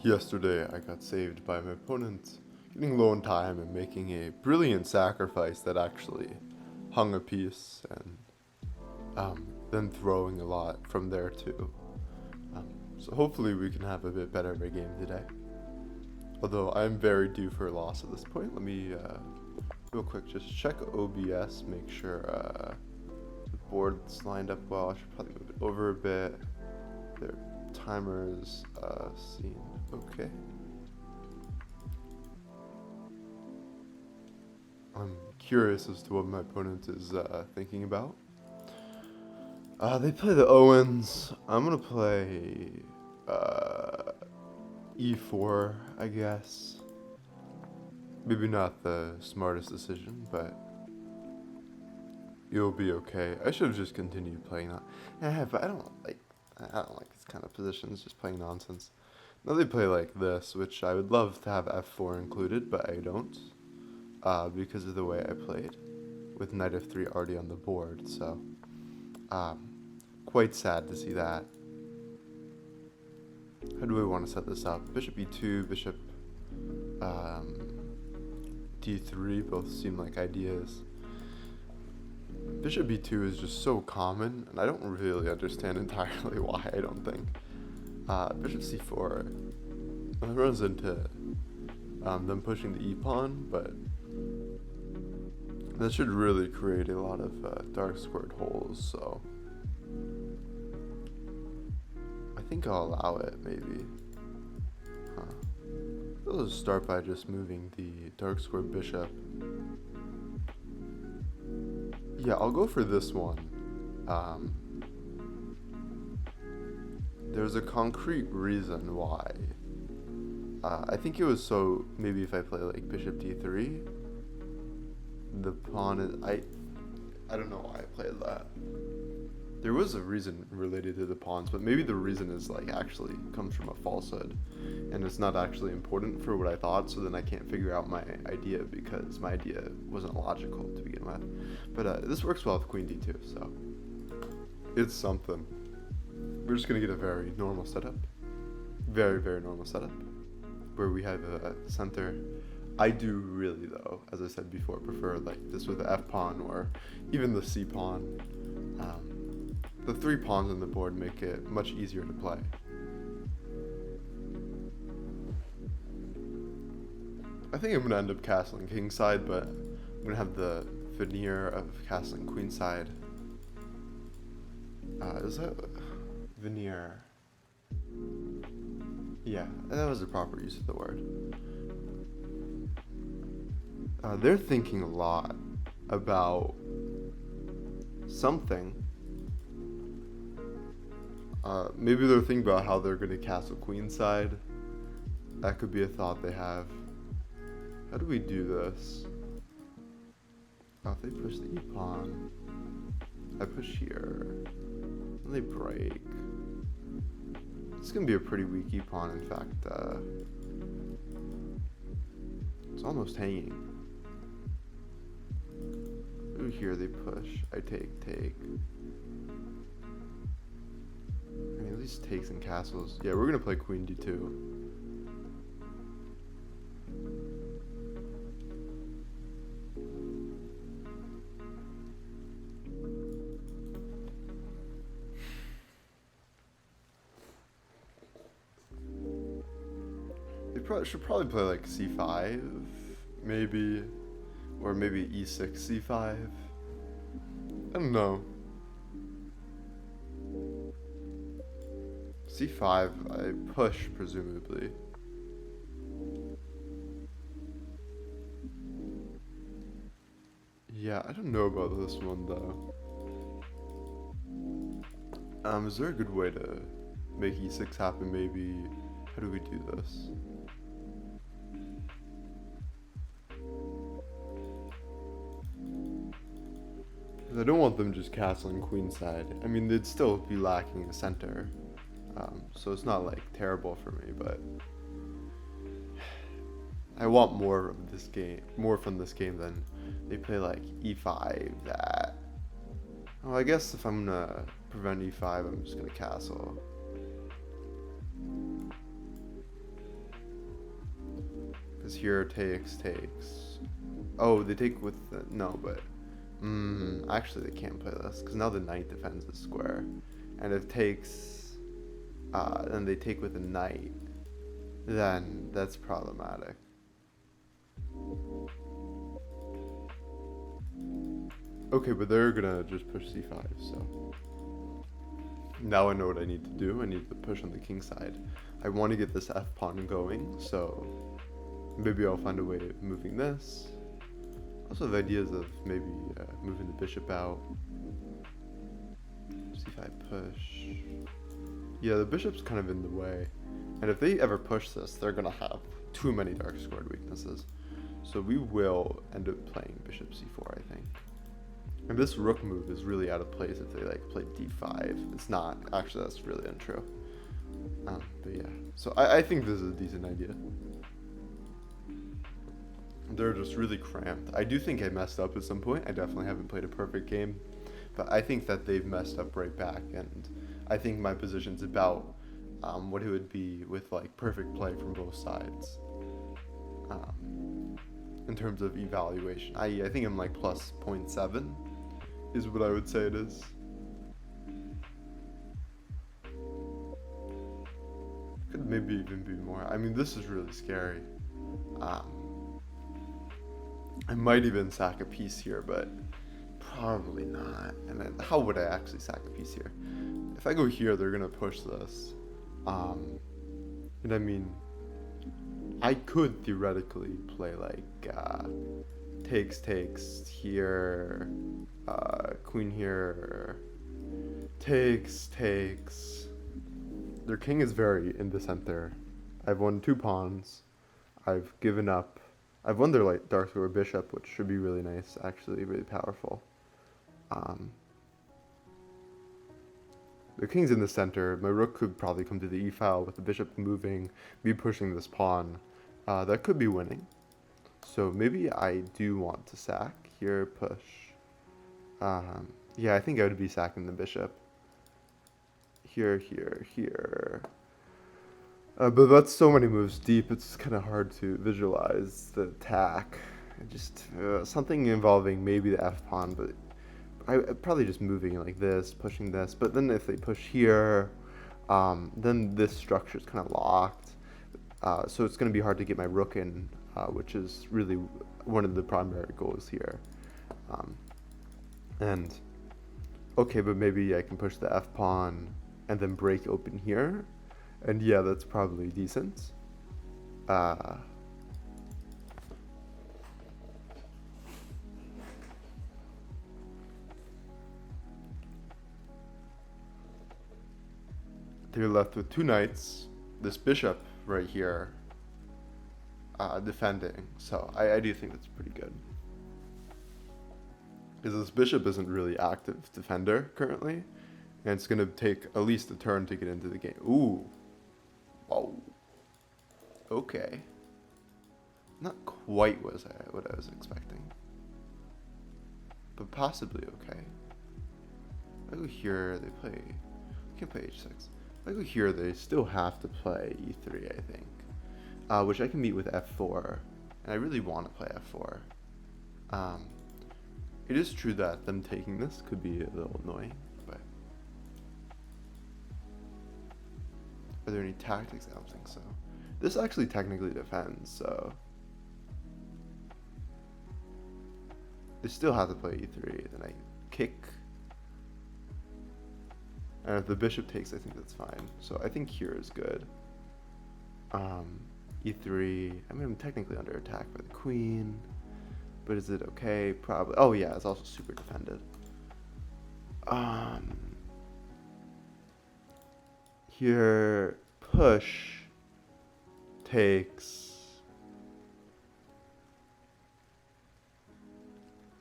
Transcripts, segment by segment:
Yesterday, I got saved by my opponent getting low on time and making a brilliant sacrifice that actually hung a piece and then throwing a lot from there too. So hopefully we can have a bit better of a game today. Although I'm very due for a loss at this point. Let me real quick just check OBS, make sure the board's lined up well. I should probably move it over a bit. Their timers seem okay. I'm curious as to what my opponent is thinking about. They play the Owens. I'm gonna play E4, I guess. Maybe not the smartest decision, but you'll be okay. I should have just continued playing that. Yeah, but I don't like these kind of positions. Just playing nonsense. Now they play like this, which I would love to have F4 included, but I don't, because of the way I played, with Knight F3 already on the board. So, quite sad to see that. How do we want to set this up? Bishop E2, Bishop D3, both seem like ideas. Bishop B2 is just so common, and I don't really understand entirely why, I don't think. Bishop C4 runs into them pushing the E-pawn, but that should really create a lot of dark squared holes, so I think I'll allow it, maybe. I'll just start by just moving the dark squared bishop. Yeah, I'll go for this one. There's a concrete reason why. I think it was so, maybe if I play like bishop d3, the pawn is, I don't know why I played that. There was a reason related to the pawns, but maybe the reason is like actually comes from a falsehood, and it's not actually important for what I thought, so then I can't figure out my idea because my idea wasn't logical to begin with. But this works well with queen d2, so it's something. We're just gonna get a very normal setup. Very, very normal setup, where we have a center. I do really, though, as I said before, prefer like this with the f-pawn or even the c-pawn. The 3 pawns on the board make it much easier to play. I think I'm going to end up castling kingside, but I'm going to have the veneer of castling queenside. Is that veneer? Yeah, that was the proper use of the word. They're thinking a lot about something. Maybe they're thinking about how they're going to castle queenside. That could be a thought they have. How do we do this? Oh, if they push the e-pawn, I push here, and they break. It's going to be a pretty weak e-pawn, in fact. It's almost hanging. Ooh, here they push. I take. I mean, at least takes and castles. Yeah, we're gonna play queen d2. They should probably play like c5, maybe, or maybe e6, c5. I don't know. c5, I push, presumably. Yeah, I don't know about this one, though. Is there a good way to make e6 happen, maybe? How do we do this? I don't want them just castling queenside. I mean, they'd still be lacking a center. So it's not like terrible for me, but I want more of this game, more from this game than they play like e5. That. Oh, I guess if I'm gonna prevent e5, I'm just gonna castle. Because here takes. Oh, they take with the, no, but actually they can't play this because now the knight defends the square, and if takes, and they take with the knight, then that's problematic. Okay, but they're gonna just push c5, so now I know what I need to do. I need to push on the king side. I want to get this f pawn going, so maybe I'll find a way of moving this. Also have ideas of maybe moving the bishop out. c5 push. Yeah, the bishop's kind of in the way. And if they ever push this, they're going to have too many dark squared weaknesses. So we will end up playing bishop c4, I think. And this rook move is really out of place if they like play d5. It's not. Actually, that's really untrue. But yeah. So I think this is a decent idea. They're just really cramped. I do think I messed up at some point. I definitely haven't played a perfect game. But I think that they've messed up right back. And I think my position's about what it would be with like perfect play from both sides. In terms of evaluation. I think I'm like plus 0.7 is what I would say it is. Could maybe even be more. I mean, this is really scary. I might even sack a piece here, but probably not. And then how would I actually sack a piece here? If I go here, they're gonna push this. And I mean, I could theoretically play like takes here, queen here, takes. Their king is very in the center. I've won 2 pawns. I've given up. I've won their like dark square bishop, which should be really nice, actually, really powerful. The king's in the center. My rook could probably come to the e file with the bishop moving, me pushing this pawn. That could be winning. So maybe I do want to sack here, push. Yeah, I think I would be sacking the bishop. Here. But that's so many moves deep, it's kind of hard to visualize the attack. Just something involving maybe the f pawn, but I probably just moving like this, pushing this. But then if they push here, then this structure is kind of locked. So it's going to be hard to get my rook in, which is really one of the primary goals here. And okay, but maybe I can push the f pawn and then break open here. And yeah, that's probably decent. They're left with 2 knights, this bishop right here, defending. So I do think that's pretty good. Because this bishop isn't really active defender currently, and it's going to take at least a turn to get into the game. Ooh. Whoa. Okay. Not quite what I was expecting. But possibly okay. If I go here, they play... I can play h6. If I go here, they still have to play e3, I think. Which I can meet with f4. And I really want to play f4. It is true that them taking this could be a little annoying, but... Are there any tactics? I don't think so. This actually technically defends, so... They still have to play e3, then I kick. And if the bishop takes, I think that's fine. So I think here is good. e3, I mean, I'm technically under attack by the queen. But is it okay? Probably. Oh yeah, it's also super defended. Here, push, takes,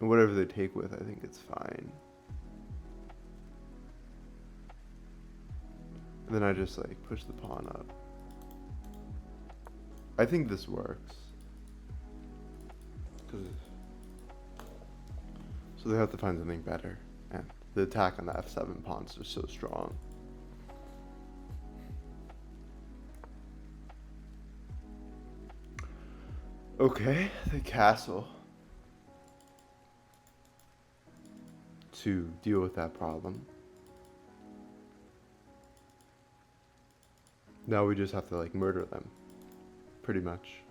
and whatever they take with, I think it's fine. And then I just like push the pawn up. I think this works. So they have to find something better. And the attack on the f7 pawns is so strong. Okay, the castle. To deal with that problem. Now we just have to like murder them. Pretty much.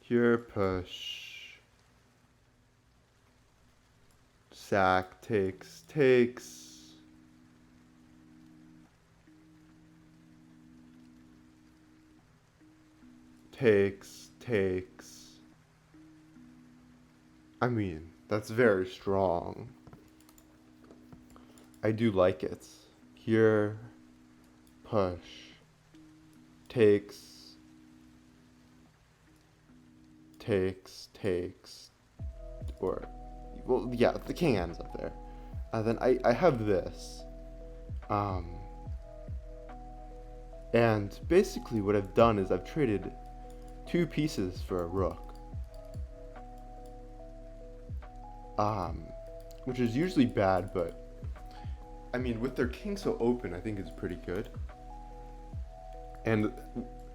Here, push. Sack, takes. Takes. I mean, that's very strong. I do like it. Here, push. Takes. Or, well, yeah, the king ends up there. Then I have this. And basically what I've done is I've traded 2 pieces for a rook. Which is usually bad, but I mean, with their king so open, I think it's pretty good. And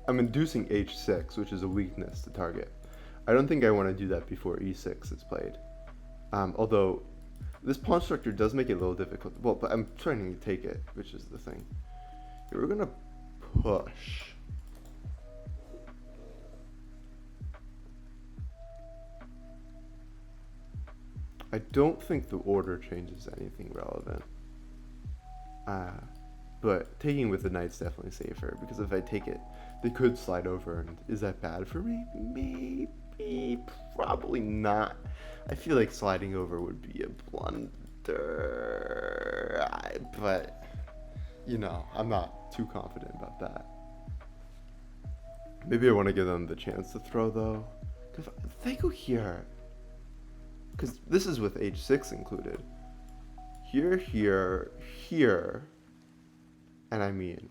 I'm inducing h6, which is a weakness to target. I don't think I want to do that before e6 is played. Although, this pawn structure does make it a little difficult. Well, but I'm trying to take it, which is the thing. Here, we're going to push. I don't think the order changes anything relevant. But taking with the knight's definitely safer, because if I take it, they could slide over, and is that bad for me? Maybe, probably not. I feel like sliding over would be a blunder, but, you know, I'm not too confident about that. Maybe I want to give them the chance to throw, though. If they go here, because this is with h6 included. Here, and I mean,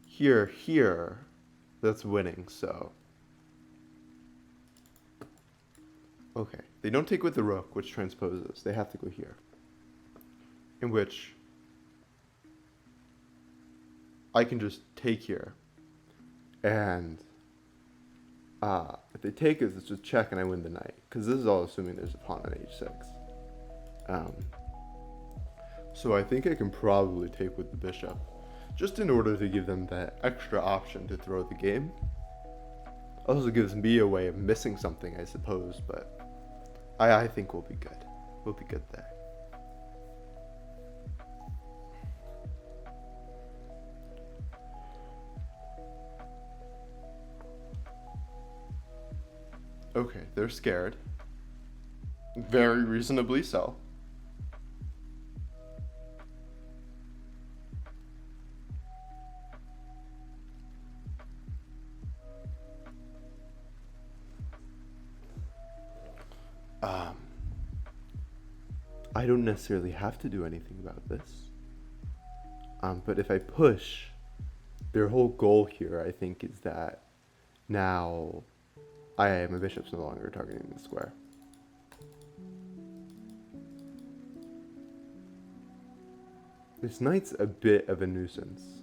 here, that's winning, so. Okay, they don't take with the rook, which transposes. They have to go here. In which I can just take here, and if they take it, it's just check and I win the knight, because this is all assuming there's a pawn on h6. So I think I can probably take with the bishop, just in order to give them that extra option to throw the game. Also gives me a way of missing something, I suppose, but I think we'll be good. We'll be good there. Okay, they're scared. Very reasonably so. I don't necessarily have to do anything about this. But if I push, their whole goal here, I think, is that now my bishop's no longer targeting the square. This knight's a bit of a nuisance.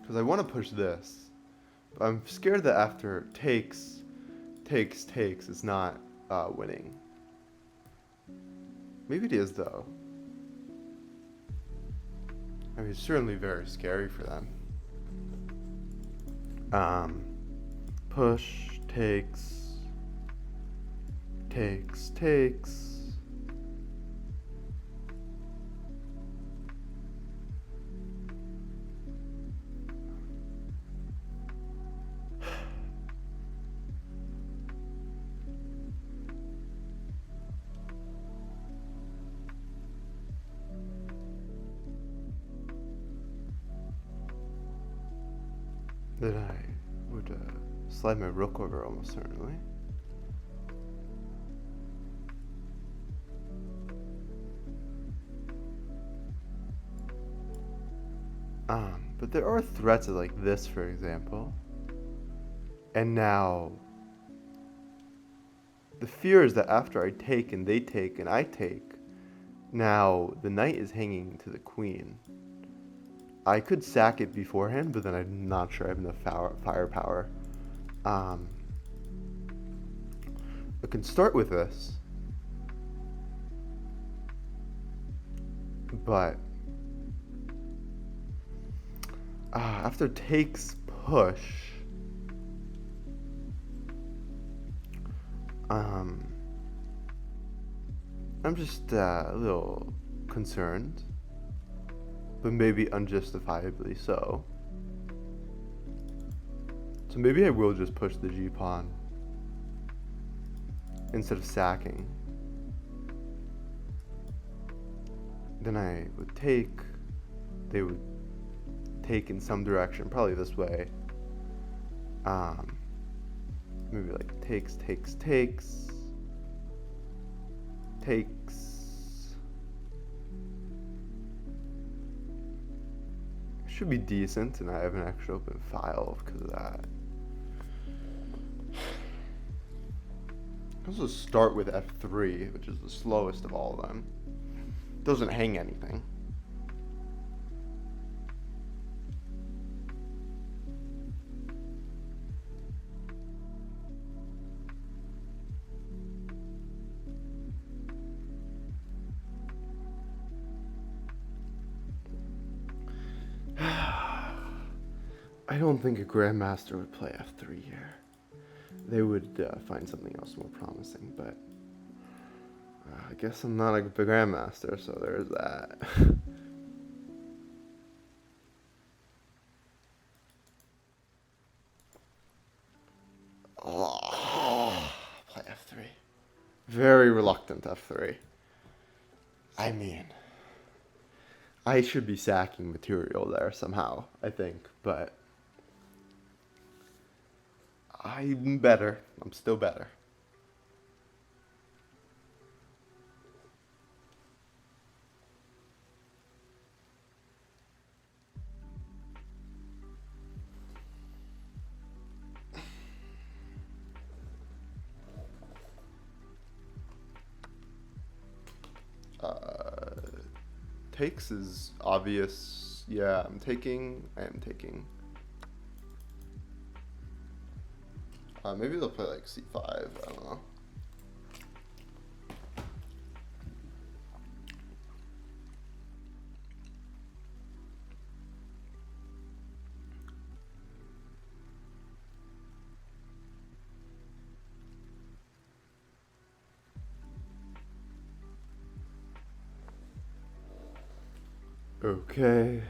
Because I want to push this, but I'm scared that after takes, it's not winning. Maybe it is, though. I mean, it's certainly very scary for them. Push, takes. Then I would slide my rook over almost certainly. But there are threats like this, for example. And now, the fear is that after I take and they take and I take, now the knight is hanging to the queen. I could sack it beforehand, but then I'm not sure I have enough firepower. Um, I can start with this, but after takes push, um, I'm just a little concerned, but maybe unjustifiably so. So maybe I will just push the G pawn instead of sacking. Then I would take, they would take in some direction, probably this way. Maybe like takes. Should be decent, and I have an extra open file because of that. Let's just start with F3, which is the slowest of all of them. Doesn't hang anything. I don't think a grandmaster would play F3 here. They would find something else more promising, but I guess I'm not a grandmaster, so there's that. Oh, play F3. Very reluctant F3. I mean, I should be sacking material there somehow, I think, but I'm better. I'm still better. Takes is obvious. Yeah, I am taking. Maybe they'll play like C5. I don't know. Okay.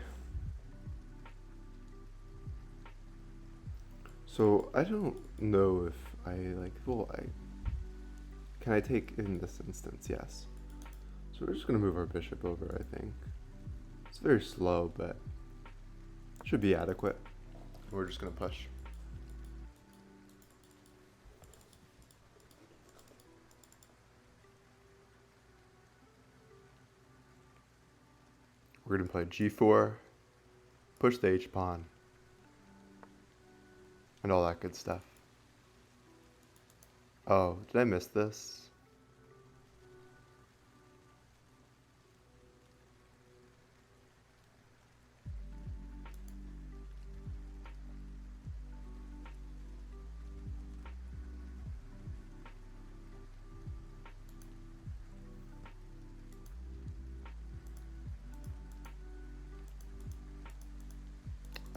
So I don't know if I like. Well, can I take in this instance? Yes. So we're just gonna move our bishop over. I think it's very slow, but should be adequate. We're just gonna push. We're gonna play G4, push the H pawn, and all that good stuff. Oh, did I miss this?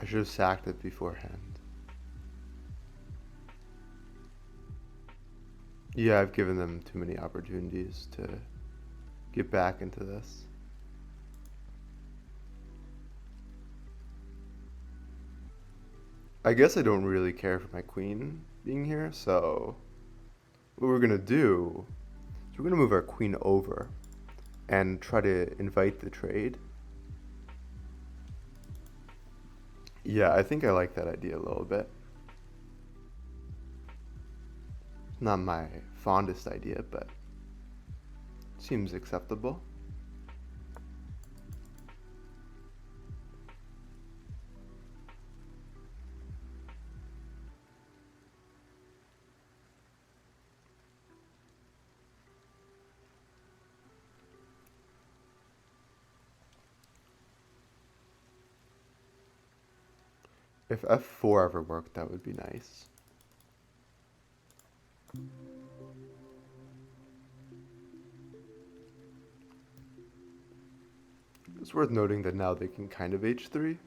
I should have sacked it beforehand. Yeah, I've given them too many opportunities to get back into this. I guess I don't really care for my queen being here, so what we're gonna do is we're gonna move our queen over and try to invite the trade. Yeah, I think I like that idea a little bit. Not my fondest idea, but seems acceptable. If f4 ever worked, that would be nice. It's worth noting that now they can kind of h3.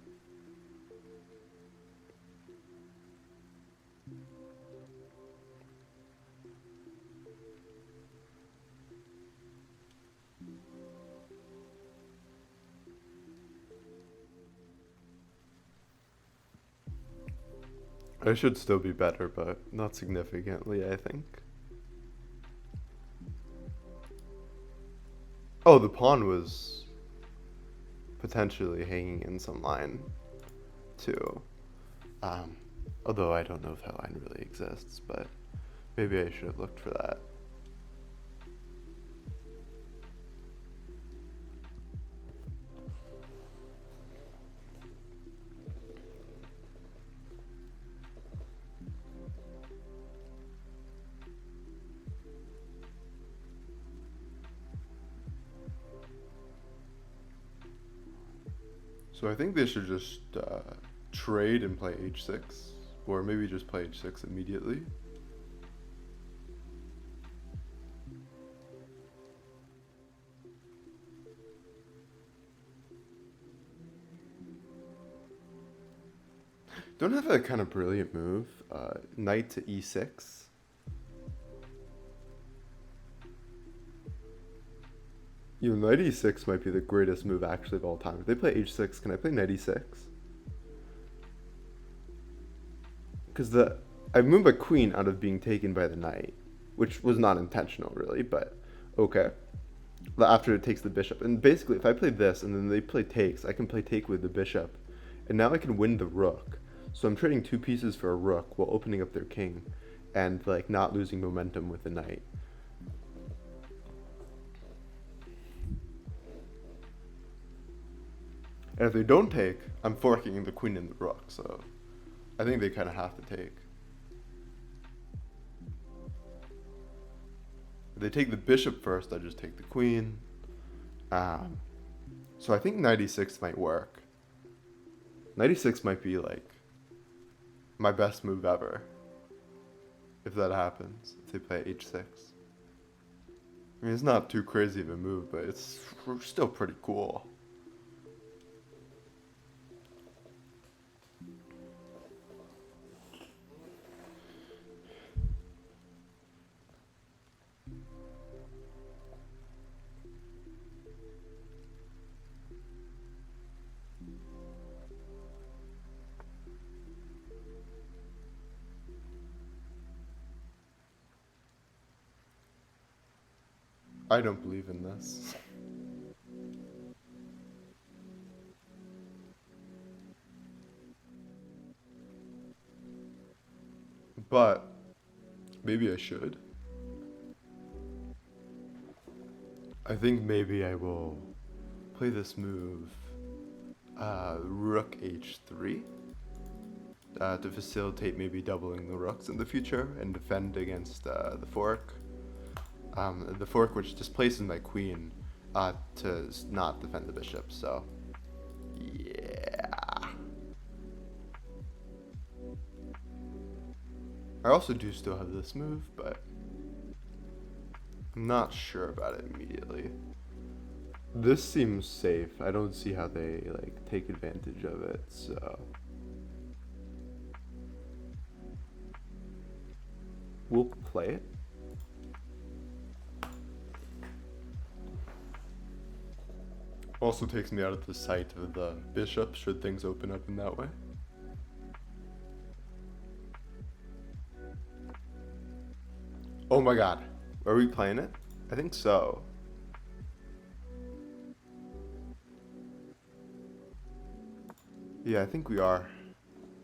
I should still be better, but not significantly, I think. Oh, the pawn was potentially hanging in some line, too. Um, Although I don't know if that line really exists, but maybe I should have looked for that. So I think they should just trade and play h6, or maybe just play h6 immediately. Don't have a kind of brilliant move, knight to e6. You know, knight e6 might be the greatest move actually of all time. If they play h6, can I play knight e6? Because I moved my queen out of being taken by the knight, which was not intentional really, but okay. After it takes the bishop. And basically, if I play this and then they play takes, I can play take with the bishop. And now I can win the rook. So I'm trading 2 pieces for a rook while opening up their king and like not losing momentum with the knight. And if they don't take, I'm forking the queen and the rook, so I think they kind of have to take. If they take the bishop first, I just take the queen. So I think knight e6 might work. Knight e6 might be like my best move ever. If that happens, if they play h6. I mean, it's not too crazy of a move, but it's still pretty cool. I don't believe in this. But maybe I should. I think maybe I will play this move, rook h3, to facilitate maybe doubling the rooks in the future and defend against the fork. The fork which displaces my queen to not defend the bishop, so yeah. I also do still have this move, but I'm not sure about it immediately. This seems safe. I don't see how they like take advantage of it, so we'll play it. Also takes me out of the sight of the bishop should things open up in that way. Oh my god. Are we playing it? I think so. Yeah, I think we are.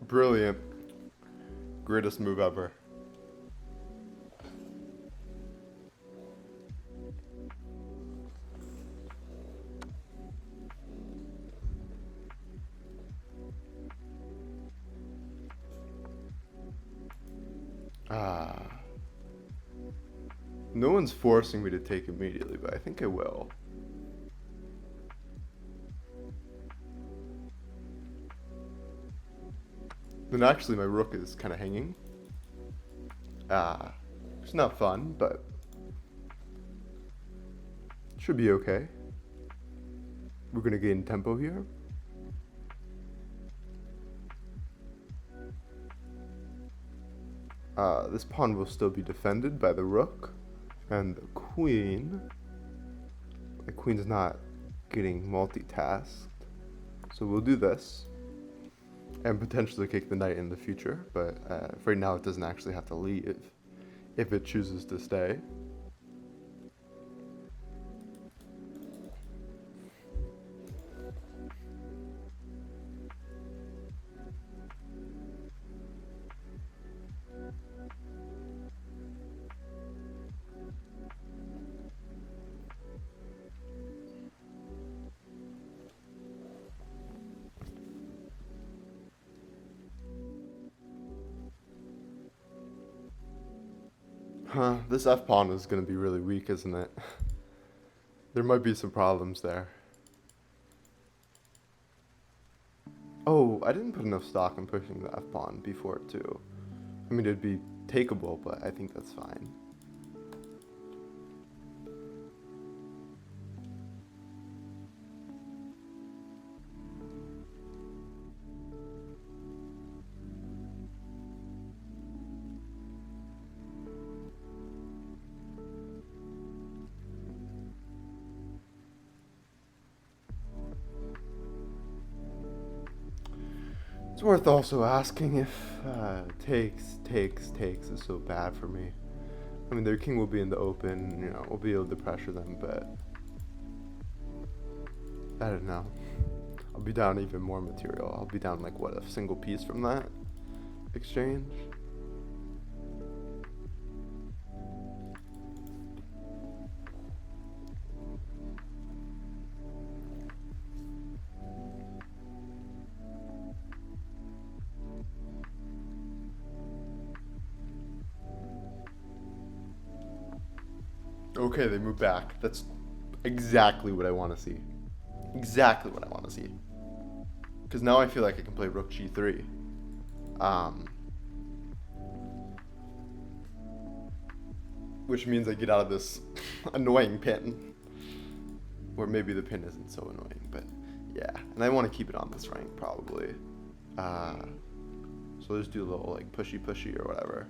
Brilliant. Greatest move ever. No one's forcing me to take immediately, but I think I will. Then actually my rook is kind of hanging. It's not fun, but should be okay. We're gonna gain tempo here. This pawn will still be defended by the rook and the queen. The queen's not getting multitasked, so we'll do this and potentially kick the knight in the future, but for right now it doesn't actually have to leave if it chooses to stay. This f-pawn is going to be really weak, isn't it? There might be some problems there. Oh, I didn't put enough stock in pushing the f-pawn before, too. I mean, it'd be takeable, but I think that's fine. It's worth also asking if takes is so bad for me. I mean, their king will be in the open, you know, we'll be able to pressure them, but I don't know. I'll be down even more material. I'll be down like, what, a single piece from that exchange? Okay, they move back. That's exactly what I want to see. Exactly what I want to see. Because now I feel like I can play rook g3. Which means I get out of this annoying pin. Or maybe the pin isn't so annoying, but yeah. And I want to keep it on this rank, probably. So let's do a little like pushy or whatever.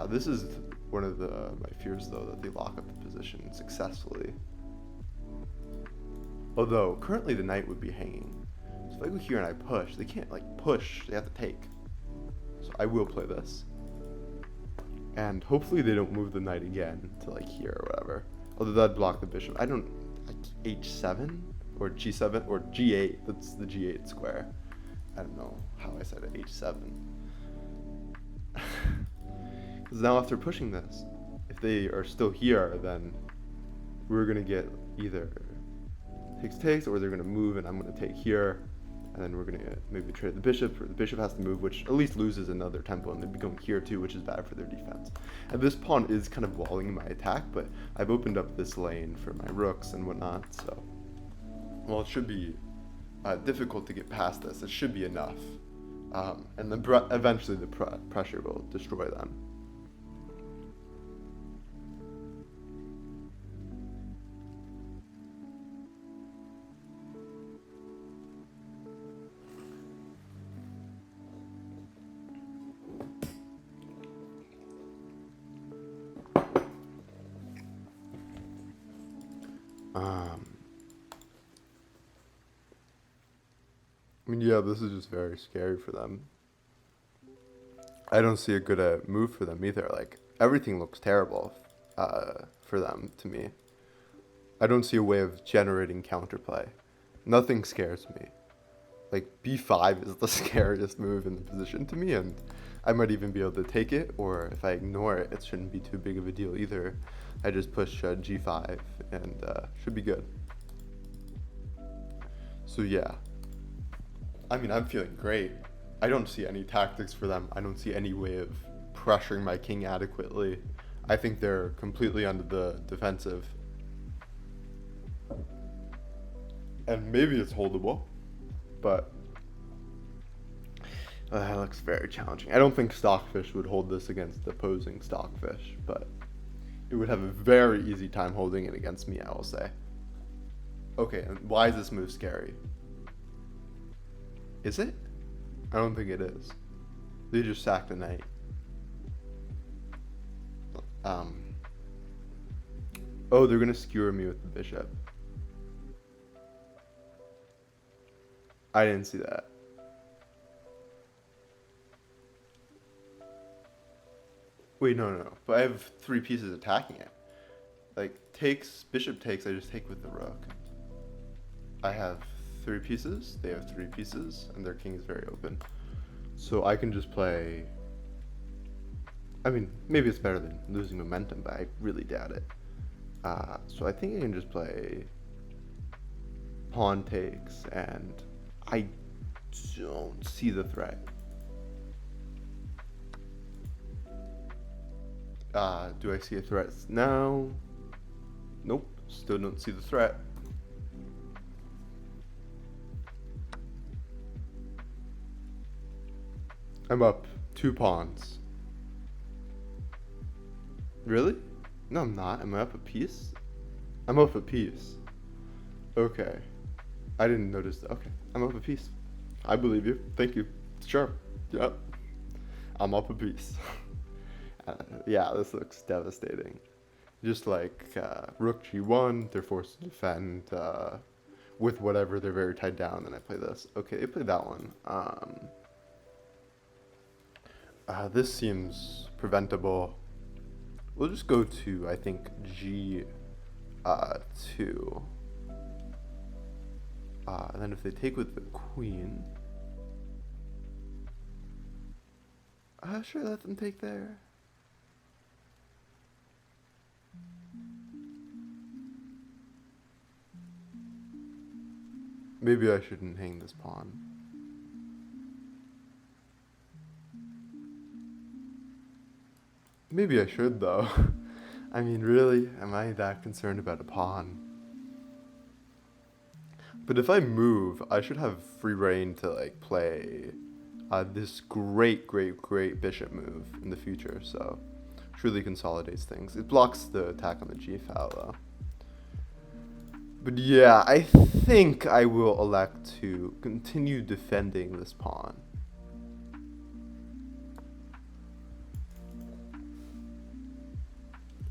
This is one of my fears, though, that they lock up the position successfully. Although, currently the knight would be hanging. So if I go here and I push, they can't, like, push. They have to take. So I will play this. And hopefully they don't move the knight again to, like, here or whatever. Although that'd block the bishop. I don't... like, h7? Or g7? Or g8. That's the g8 square. I don't know how I said it. h7. Because now after pushing this, if they are still here, then we're going to get either takes, or they're going to move and I'm going to take here, and then we're going to maybe trade the bishop, or the bishop has to move, which at least loses another tempo, and they'd be going here too, which is bad for their defense. And this pawn is kind of walling my attack, but I've opened up this lane for my rooks and whatnot, so... Well, it should be difficult to get past this. It should be enough. And then eventually the pressure will destroy them. I mean, yeah, this is just very scary for them. I don't see a good move for them either. Like, everything looks terrible for them, to me. I don't see a way of generating counterplay. Nothing scares me. Like, b5 is the scariest move in the position to me, and I might even be able to take it, or if I ignore it, it shouldn't be too big of a deal either. I just push g5, and should be good. So yeah. I mean, I'm feeling great. I don't see any tactics for them. I don't see any way of pressuring my king adequately. I think they're completely under the defensive. And maybe it's holdable, but That looks very challenging. I don't think Stockfish would hold this against opposing Stockfish, but it would have a very easy time holding it against me, I will say. Okay, and why is this move scary? Is it? I don't think it is. They just sacked a knight. Oh, they're gonna skewer me with the bishop. I didn't see that. Wait, no. But I have 3 pieces attacking it. Like, bishop takes, I just take with the rook. I have 3 pieces, they have 3 pieces, and their king is very open. So I can just play... I mean, maybe it's better than losing momentum, but I really doubt it. So I think I can just play pawn takes, and I don't see the threat. Do I see a threat now? Nope, still don't see the threat. I'm up 2 pawns. Really? No, I'm not. Am I up a piece? I'm up a piece. Okay. I didn't notice that. Okay, I'm up a piece. I believe you. Thank you. Sure. Yep. I'm up a piece. Yeah, this looks devastating. Just like rook g1, they're forced to defend with whatever, they're very tied down, then I play this. Okay, they played that one. This seems preventable. We'll just go to, I think, g2. And then if they take with the queen, sure, let them take there. Maybe I shouldn't hang this pawn. Maybe I should, though. I mean, really? Am I that concerned about a pawn? But if I move, I should have free reign to, like, play this great bishop move in the future, so truly consolidates things. It blocks the attack on the g-file, though. But yeah, I think I will elect to continue defending this pawn.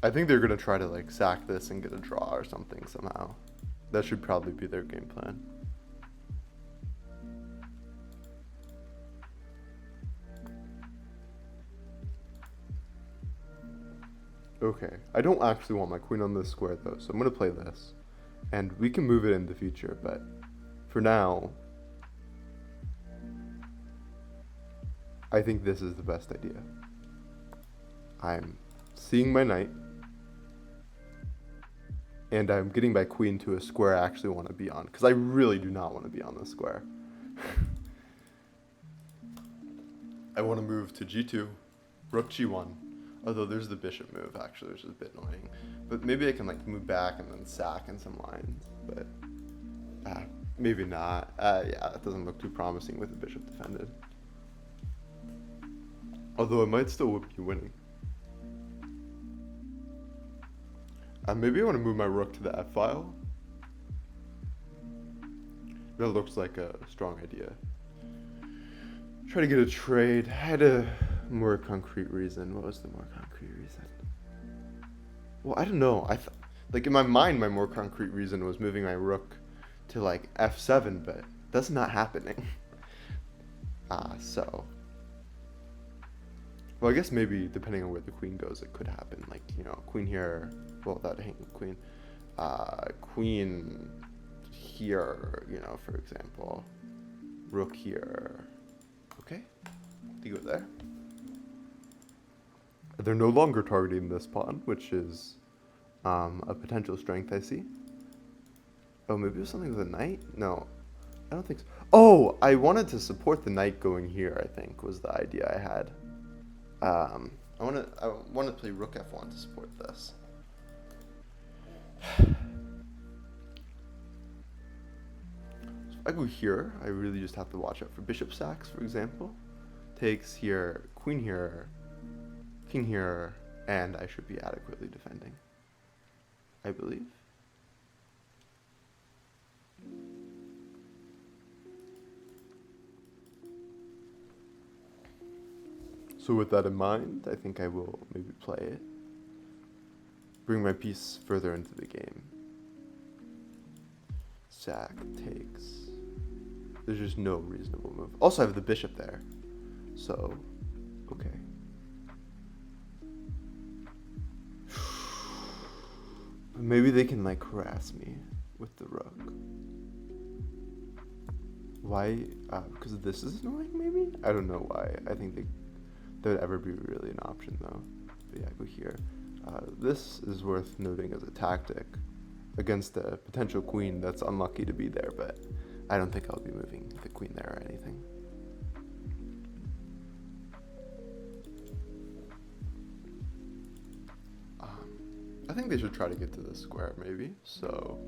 I think they're gonna try to like sack this and get a draw or something somehow. That should probably be their game plan. Okay, I don't actually want my queen on this square though, so I'm gonna play this. And we can move it in the future, but for now, I think this is the best idea. I'm seeing my knight, and I'm getting my queen to a square I actually want to be on, because I really do not want to be on this square. I want to move to g2, rook g1, although there's the bishop move actually, which is a bit annoying. But maybe I can like move back and then sack in some lines, but maybe not. Yeah, that doesn't look too promising with the bishop defended. Although it might still be winning. Maybe I want to move my rook to the f-file. That looks like a strong idea. Try to get a trade. I had a more concrete reason. What was the more concrete reason? Well, I don't know. Like in my mind, my more concrete reason was moving my rook to like f7, but that's not happening. So. Well, I guess maybe depending on where the queen goes, it could happen. Like, you know, queen here. Well, without hanging the queen. Queen here, you know, for example. Rook here. Okay. They go there. They're no longer targeting this pawn, which is a potential strength I see. Oh, maybe it was something with a knight? No, I don't think so. Oh, I wanted to support the knight going here, I think, was the idea I had. I want to play rook f1 to support this. So if I go here, I really just have to watch out for bishop sacks, for example. takes here, queen here, king here, and I should be adequately defending, I believe. So with that in mind, I think I will maybe play it. Bring my piece further into the game. Sack takes. There's just no reasonable move. Also, I have the bishop there. So, okay. Maybe they can like harass me with the rook. Why? Because this is annoying, maybe? I don't know why. I think that would ever be really an option, though. But yeah, go here. This is worth noting as a tactic against a potential queen that's unlucky to be there, but I don't think I'll be moving the queen there or anything. I think they should try to get to this square, maybe. So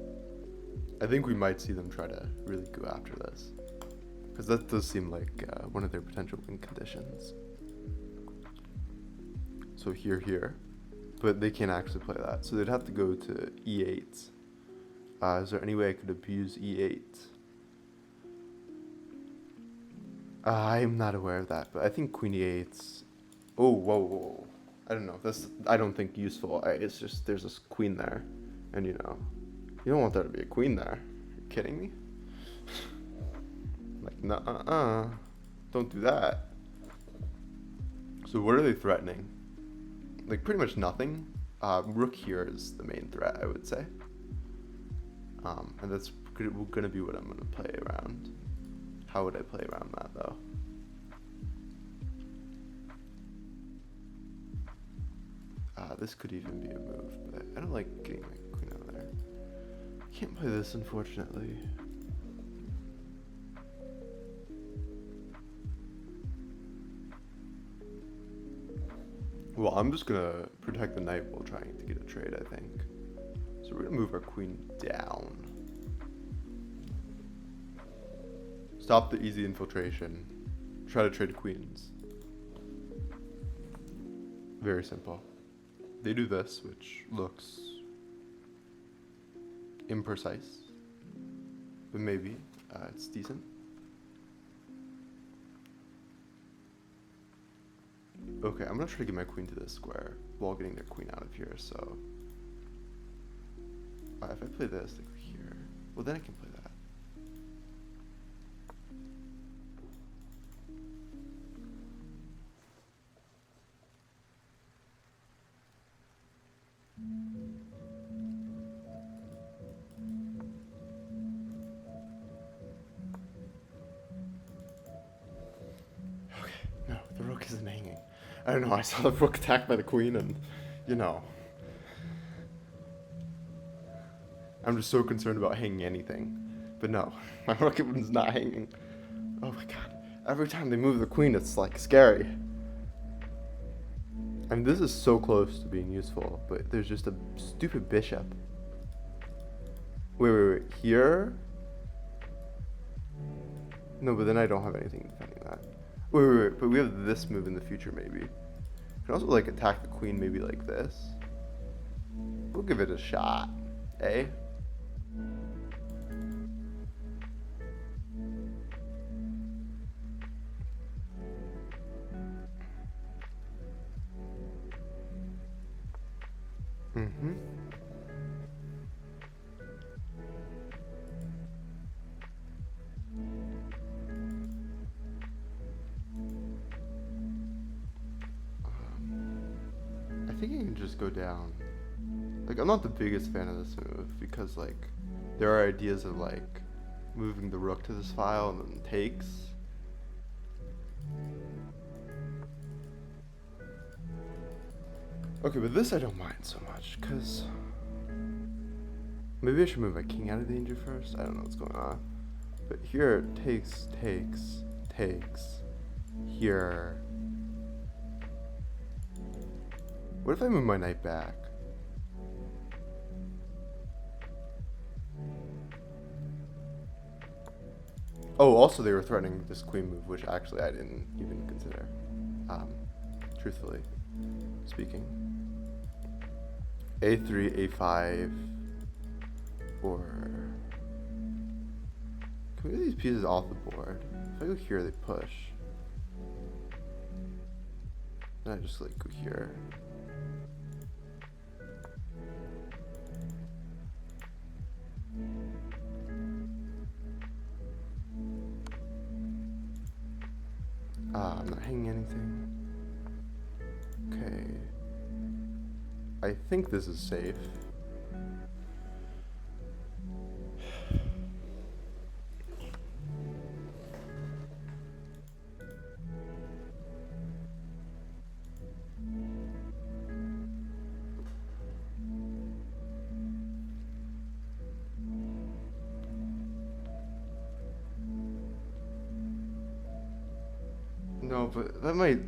I think we might see them try to really go after this, because that does seem like one of their potential win conditions. So here, but they can't actually play that, so they'd have to go to e8. Is there any way I could abuse e8? I'm not aware of that, but I think queen e8's... Oh, whoa. I don't know. That's, I don't think useful. It's just there's this queen there, and you know, you don't want there to be a queen there. Are you kidding me? Like, nuh-uh. Don't do that. So what are they threatening? Like, pretty much nothing. Rook here is the main threat, I would say. And that's gonna be what I'm gonna play around. How would I play around that, though? This could even be a move, but I don't like getting my queen out of there. Can't play this, unfortunately. Well, I'm just gonna protect the knight while trying to get a trade, I think. So we're gonna move our queen down. Stop the easy infiltration. Try to trade queens. Very simple. They do this, which looks imprecise, but maybe it's decent. Okay, I'm gonna try to get my queen to this square while getting their queen out of here, so... if I play this, like here, well then I can play that. Okay, no, the rook isn't hanging. I don't know, I saw the rook attacked by the queen and, you know. I'm just so concerned about hanging anything. But no, my rook is not hanging. Oh my god. Every time they move the queen, it's like scary. I mean, this is so close to being useful, but there's just a stupid bishop. Wait. Here? No, but then I don't have anything defending that. Wait. But we have this move in the future, maybe. We can also, like, attack the queen maybe like this. We'll give it a shot. Eh? Mm-hmm. I think I can just go down. Like, I'm not the biggest fan of this move because, like, there are ideas of, like, moving the rook to this file and then takes. Okay, but this I don't mind so much, because maybe I should move my king out of danger first. I don't know what's going on. But here, takes. Here. What if I move my knight back? Oh, also they were threatening this queen move, which actually I didn't even consider. Truthfully speaking. A3, A5, or can we get these pieces off the board? If I go here, they push. Then I just like go here. I'm not hanging anything. Okay. I think this is safe. No, but that might...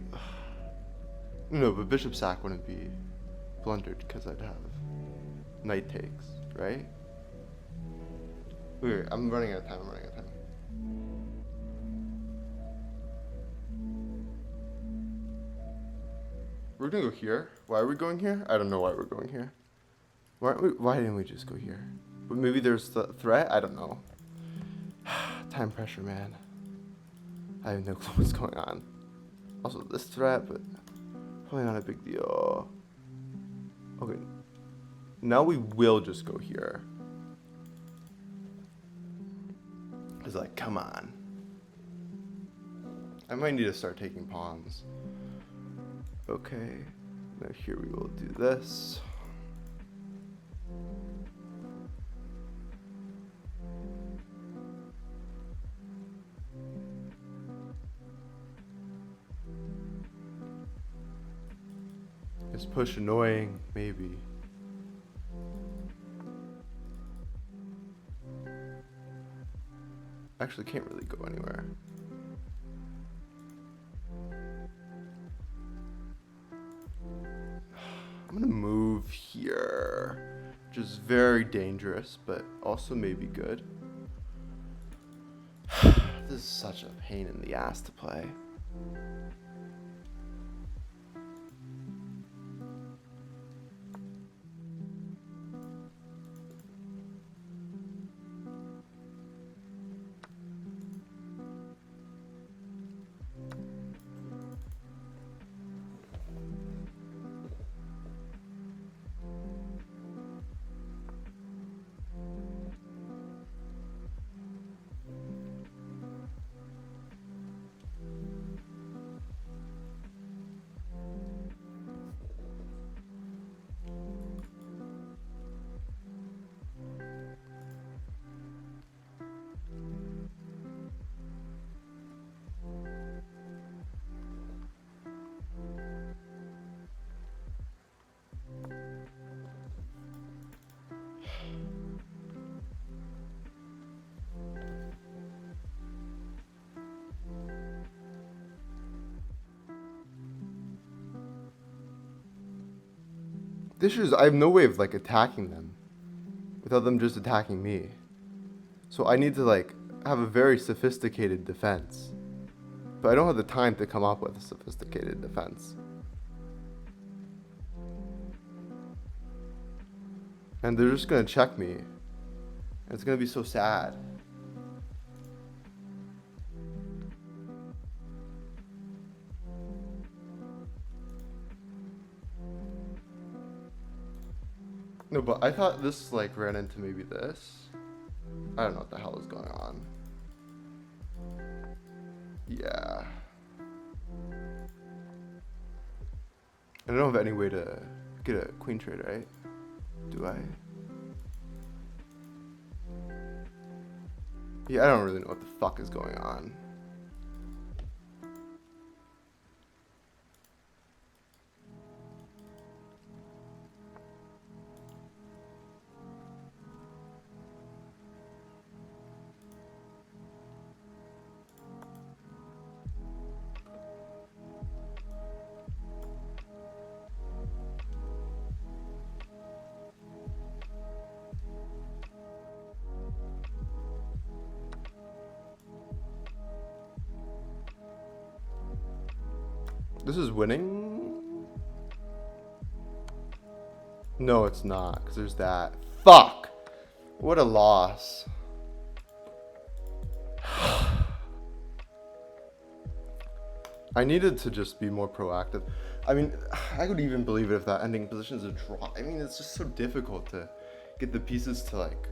No, but bishop sack wouldn't be blundered because I'd have knight takes, right? Wait, I'm running out of time, We're gonna go here. Why are we going here? I don't know why we're going here. Why didn't we just go here? But maybe there's the threat? I don't know. Time pressure, man. I have no clue what's going on. Also, this threat, but probably not a big deal. Okay. Now we will just go here. It's like, come on. I might need to start taking pawns. Okay. Now here we will do this. Is push annoying? Maybe. Actually can't really go anywhere. I'm gonna move here, which is very dangerous, but also maybe good. This is such a pain in the ass to play. This is, I have no way of like attacking them without them just attacking me. So I need to like have a very sophisticated defense. But I don't have the time to come up with a sophisticated defense. And they're just gonna check me. And it's gonna be so sad. No, but I thought this like ran into maybe this. I don't know what the hell is going on. Yeah. I don't have any way to get a queen trade, right? Do I? Yeah, I don't really know what the fuck is going on. This is winning? No, it's not, because there's that. Fuck! What a loss. I needed to just be more proactive. I mean, I could even believe it if that ending position is a draw. I mean, it's just so difficult to get the pieces to, like,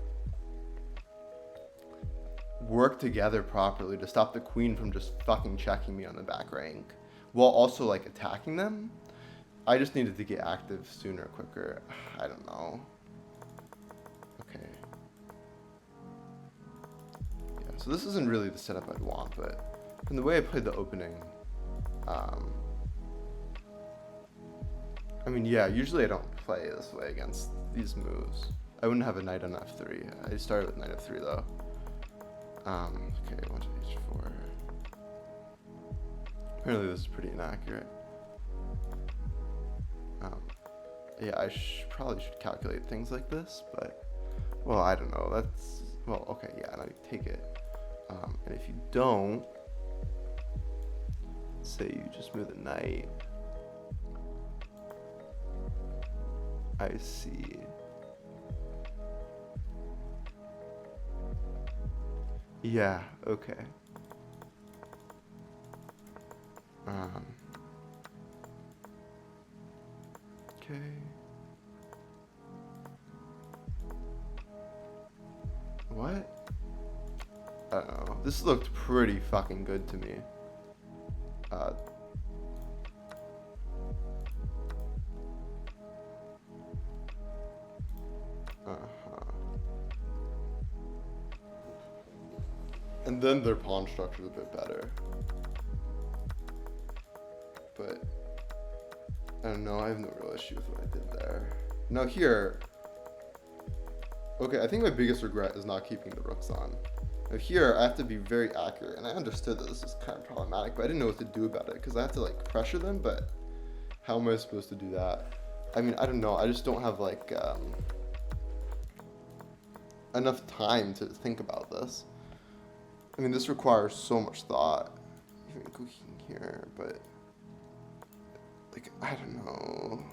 work together properly to stop the queen from just fucking checking me on the back rank while also, like, attacking them. I just needed to get active sooner or quicker. I don't know. Okay. Yeah, so this isn't really the setup I'd want, but from the way I played the opening, I mean, yeah, usually I don't play this way against these moves. I wouldn't have a knight on f3. I started with knight f3 though. Okay, 1 to h4. Apparently this is pretty inaccurate. Yeah, I probably should calculate things like this, but, well, I don't know. That's, well, okay, yeah, now you take it. And if you don't, say you just move the knight. I see. Yeah, okay. Okay. What? I don't know. This looked pretty fucking good to me. And then their pawn structure is a bit better. But I don't know, I have no real issue with what I did there. Now here, okay, I think my biggest regret is not keeping the rooks on. Now here, I have to be very accurate, and I understood that this is kind of problematic, but I didn't know what to do about it, because I have to, like, pressure them, but how am I supposed to do that? I mean, I don't know, I just don't have, like, enough time to think about this. I mean, this requires so much thought. Even going here, but, like, I don't know.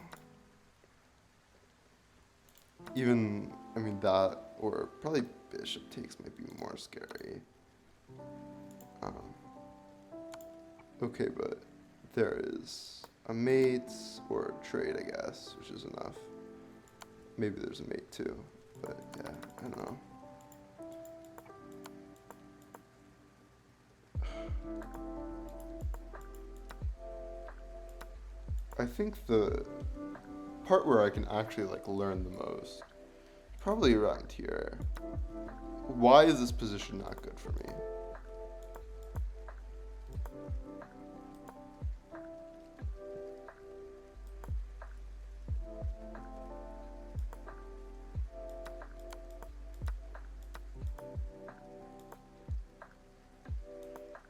Even, I mean, that, or probably bishop takes might be more scary. Okay, but there is a mate or a trade, I guess, which is enough. Maybe there's a mate too, but yeah, I don't know. I think the part where I can actually, like, learn the most, probably around here. Why is this position not good for me?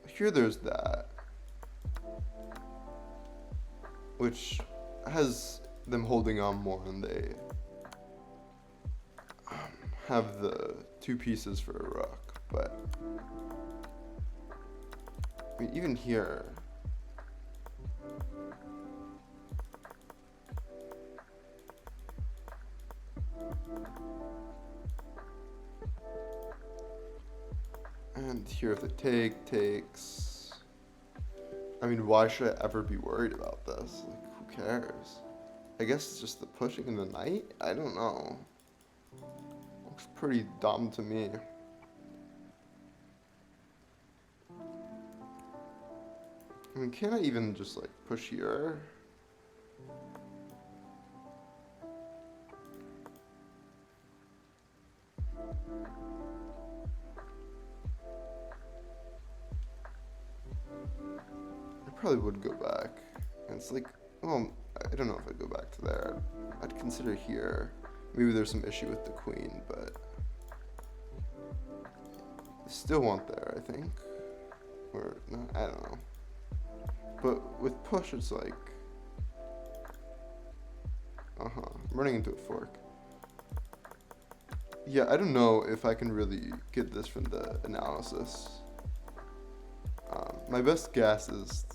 Here there's that, which has them holding on more, and they have the two pieces for a rook, but I mean, even here, and here if the take takes, I mean, why should I ever be worried about this? Like, who cares? I guess it's just the pushing in the knight? I don't know. Looks pretty dumb to me. I mean, can't I even just, like, push here? I probably would go back. And it's like, well, I don't know if I'd go back to there. I'd consider here. Maybe there's some issue with the queen, but I still want there, I think. Or, no, I don't know. But with push, it's like, I'm running into a fork. Yeah, I don't know if I can really get this from the analysis. My best guess is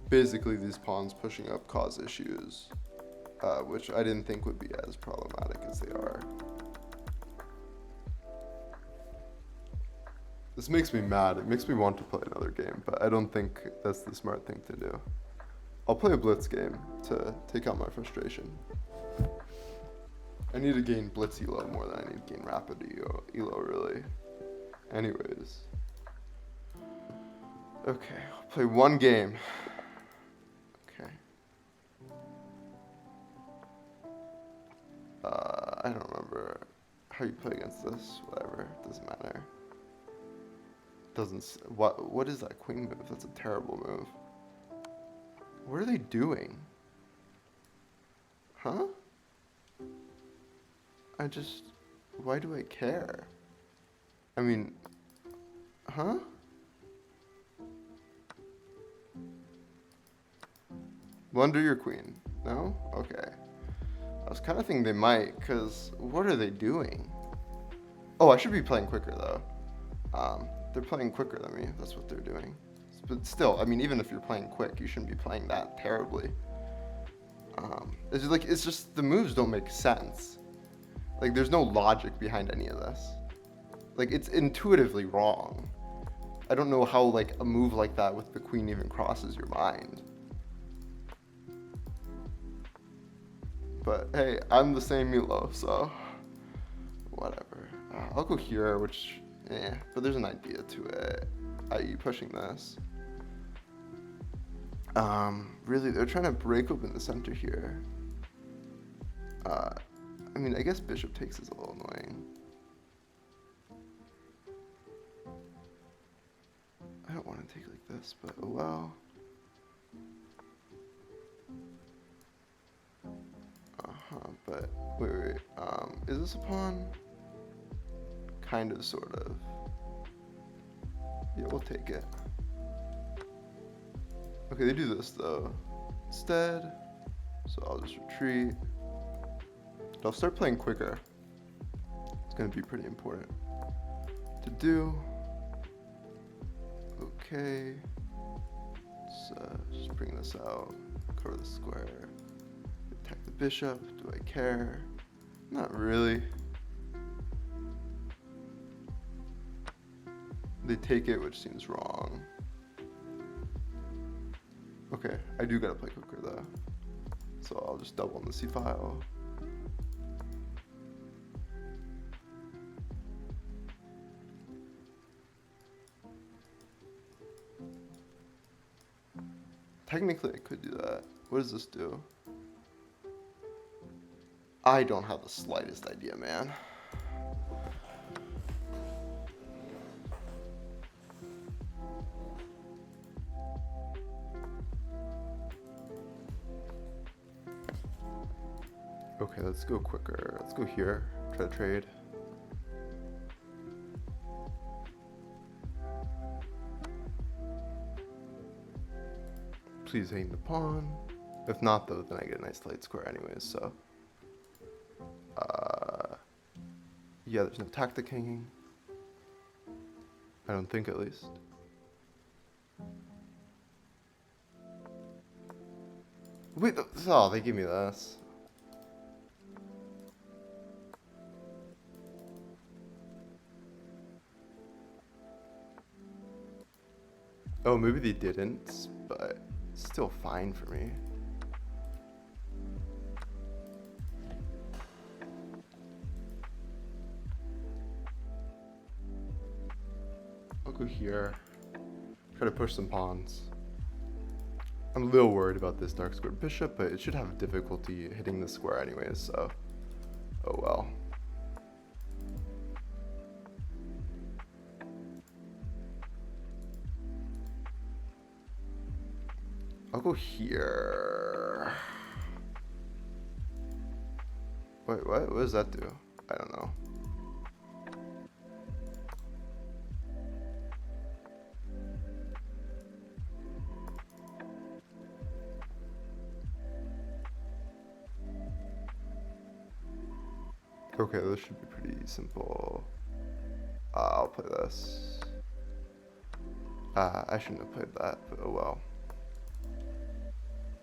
basically these pawns pushing up cause issues, which I didn't think would be as problematic as they are. This makes me mad. It makes me want to play another game, but I don't think that's the smart thing to do. I'll play a blitz game to take out my frustration. I need to gain blitz elo more than I need to gain rapid elo really. Anyways. Okay, I'll play one game. Okay. I don't remember how you play against this. Whatever, doesn't matter. What is that queen move? That's a terrible move. What are they doing? Huh? Why do I care? I mean, huh? Blunder your queen. No? Okay. I was kind of thinking they might, because what are they doing? Oh, I should be playing quicker, though. They're playing quicker than me. That's what they're doing. But still, I mean, even if you're playing quick, you shouldn't be playing that terribly. It's just the moves don't make sense. Like, there's no logic behind any of this. Like, it's intuitively wrong. I don't know how, like, a move like that with the queen even crosses your mind. But, hey, I'm the same Milo, so whatever. I'll go here, which, but there's an idea to it, i.e. pushing this. Really, they're trying to break open the center here. I mean, I guess bishop takes is a little annoying. I don't want to take like this, but oh well. But wait. Is this a pawn? Kind of, sort of. Yeah, we'll take it. Okay, they do this though instead, so I'll just retreat. I'll start playing quicker. It's gonna be pretty important to do. Okay, let's just bring this out, cover the square, attack the bishop. Do I care? Not really. They take it, which seems wrong. Okay, I do gotta play quicker though, so I'll just double in the C file. Technically, I could do that. What does this do? I don't have the slightest idea, man. Okay, let's go quicker. Let's go here. Try to trade. Please hang the pawn. If not, though, then I get a nice light square anyways, so. Yeah, there's no tactic hanging. I don't think, at least. Wait, oh, they gave me this. Oh, maybe they didn't, but it's still fine for me. I'll go here. Try to push some pawns. I'm a little worried about this dark squared bishop, but it should have difficulty hitting the square anyways, so oh well. I'll go here. Wait, what? What does that do? I don't know. Okay, this should be pretty simple. I'll play this. I shouldn't have played that, but oh well.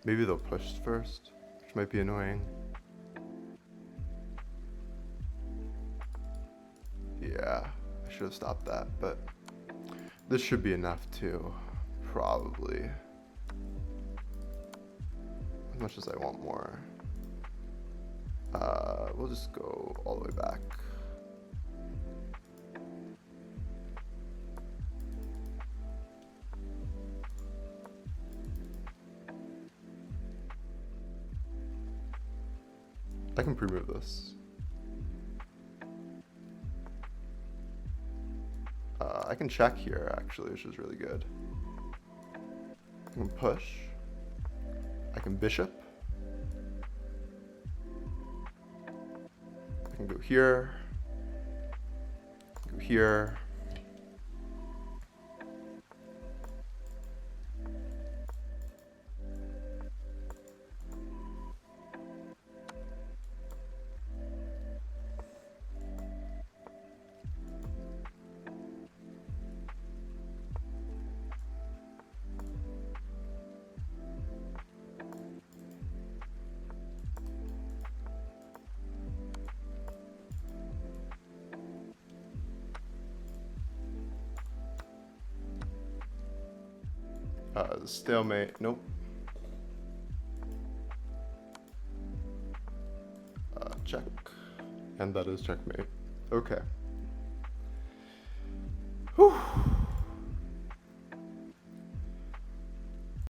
Maybe they'll push first, which might be annoying. Yeah, I should have stopped that, but this should be enough too, probably. As much as I want more. We'll just go all the way back. I can pre-move this. I can check here actually, which is really good. I can push. I can bishop. I can go here. Go here. Stalemate, nope. Check. And that is checkmate. Okay. Whew.